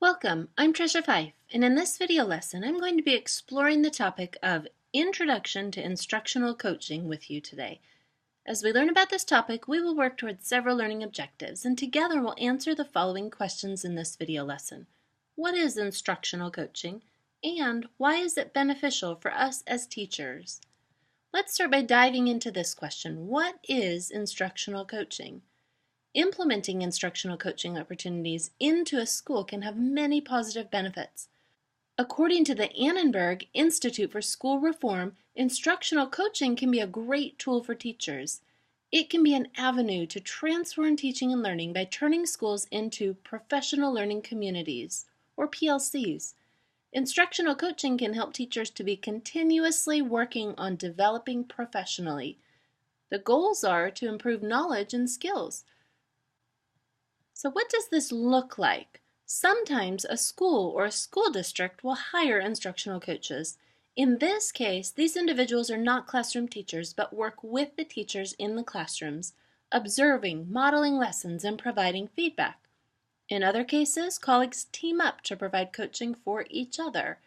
Welcome, I'm Trisha Fife, and in this video lesson I'm going to be exploring the topic of Introduction to Instructional Coaching with you today. As we learn about this topic, we will work towards several learning objectives, and together we'll answer the following questions in this video lesson. What is instructional coaching, and why is it beneficial for us as teachers? Let's start by diving into this question. What is instructional coaching? Implementing instructional coaching opportunities into a school can have many positive benefits. According to the Annenberg Institute for School Reform, instructional coaching can be a great tool for teachers. It can be an avenue to transform teaching and learning by turning schools into professional learning communities, or PLCs. Instructional coaching can help teachers to be continuously working on developing professionally. The goals are to improve knowledge and skills. So what does this look like? Sometimes a school or a school district will hire instructional coaches. In this case, these individuals are not classroom teachers, but work with the teachers in the classrooms, observing, modeling lessons, and providing feedback. In other cases, colleagues team up to provide coaching for each other.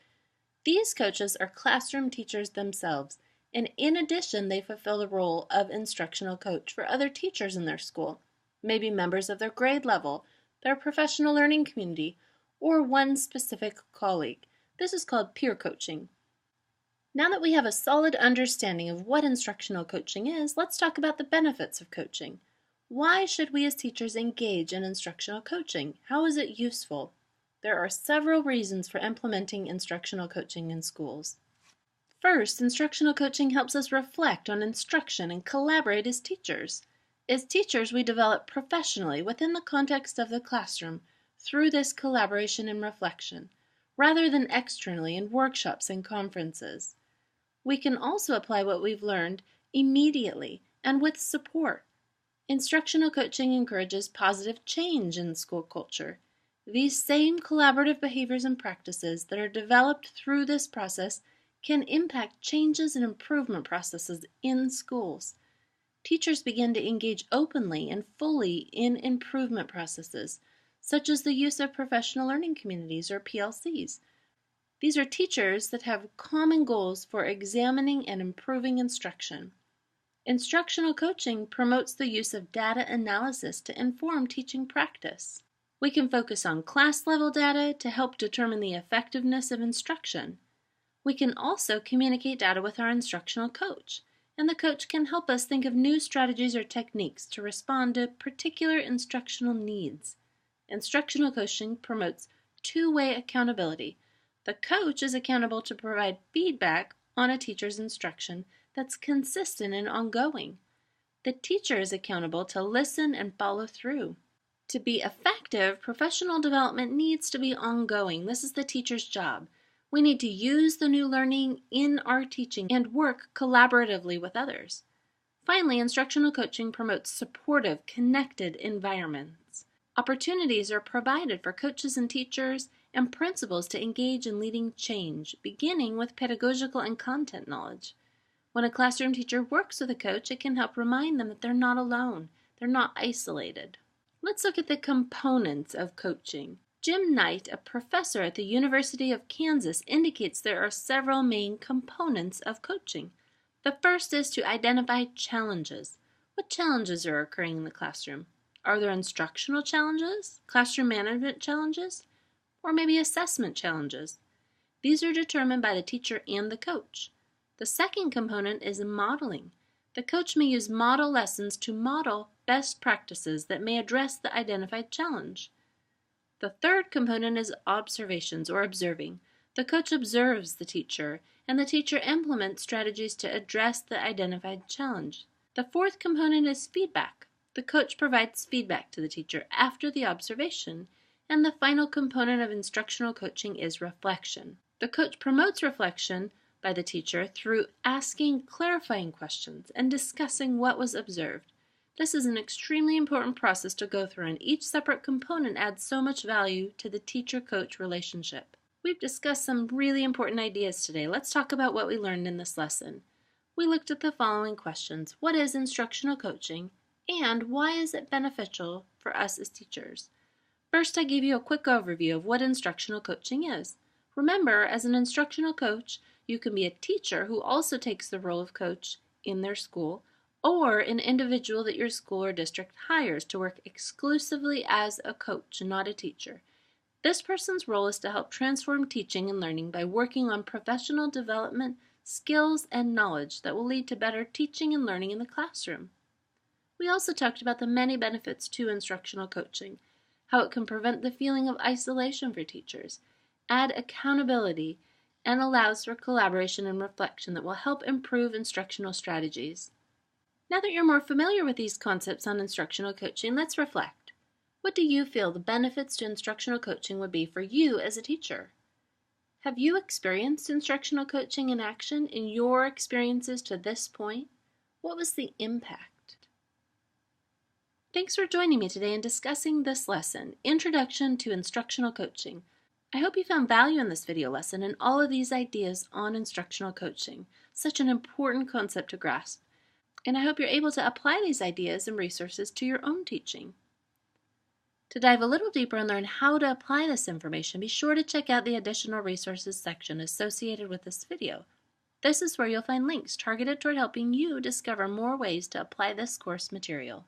These coaches are classroom teachers themselves, and in addition, they fulfill the role of instructional coach for other teachers in their school. Maybe members of their grade level, their professional learning community, or one specific colleague. This is called peer coaching. Now that we have a solid understanding of what instructional coaching is, let's talk about the benefits of coaching. Why should we as teachers engage in instructional coaching? How is it useful? There are several reasons for implementing instructional coaching in schools. First, instructional coaching helps us reflect on instruction and collaborate as teachers. As teachers, we develop professionally within the context of the classroom through this collaboration and reflection, rather than externally in workshops and conferences. We can also apply what we've learned immediately and with support. Instructional coaching encourages positive change in school culture. These same collaborative behaviors and practices that are developed through this process can impact changes and improvement processes in schools. Teachers begin to engage openly and fully in improvement processes, such as the use of professional learning communities or PLCs. These are teachers that have common goals for examining and improving instruction. Instructional coaching promotes the use of data analysis to inform teaching practice. We can focus on class-level data to help determine the effectiveness of instruction. We can also communicate data with our instructional coach, and the coach can help us think of new strategies or techniques to respond to particular instructional needs. Instructional coaching promotes two-way accountability. The coach is accountable to provide feedback on a teacher's instruction that's consistent and ongoing. The teacher is accountable to listen and follow through. To be effective, professional development needs to be ongoing. This is the teacher's job. We need to use the new learning in our teaching and work collaboratively with others. Finally, instructional coaching promotes supportive, connected environments. Opportunities are provided for coaches and teachers and principals to engage in leading change, beginning with pedagogical and content knowledge. When a classroom teacher works with a coach, it can help remind them that they're not alone, they're not isolated. Let's look at the components of coaching. Jim Knight, a professor at the University of Kansas, indicates there are several main components of coaching. The first is to identify challenges. What challenges are occurring in the classroom? Are there instructional challenges, classroom management challenges, or maybe assessment challenges? These are determined by the teacher and the coach. The second component is modeling. The coach may use model lessons to model best practices that may address the identified challenge. The third component is observations or observing. The coach observes the teacher, and the teacher implements strategies to address the identified challenge. The fourth component is feedback. The coach provides feedback to the teacher after the observation. And the final component of instructional coaching is reflection. The coach promotes reflection by the teacher through asking clarifying questions and discussing what was observed. This is an extremely important process to go through, and each separate component adds so much value to the teacher-coach relationship. We've discussed some really important ideas today. Let's talk about what we learned in this lesson. We looked at the following questions. What is instructional coaching, and why is it beneficial for us as teachers? First, I gave you a quick overview of what instructional coaching is. Remember, as an instructional coach, you can be a teacher who also takes the role of coach in their school, or an individual that your school or district hires to work exclusively as a coach, not a teacher. This person's role is to help transform teaching and learning by working on professional development, skills, and knowledge that will lead to better teaching and learning in the classroom. We also talked about the many benefits to instructional coaching, how it can prevent the feeling of isolation for teachers, add accountability, and allows for collaboration and reflection that will help improve instructional strategies. Now that you're more familiar with these concepts on instructional coaching, let's reflect. What do you feel the benefits to instructional coaching would be for you as a teacher? Have you experienced instructional coaching in action in your experiences to this point? What was the impact? Thanks for joining me today in discussing this lesson, Introduction to Instructional Coaching. I hope you found value in this video lesson and all of these ideas on instructional coaching, such an important concept to grasp. And I hope you're able to apply these ideas and resources to your own teaching. To dive a little deeper and learn how to apply this information, be sure to check out the additional resources section associated with this video. This is where you'll find links targeted toward helping you discover more ways to apply this course material.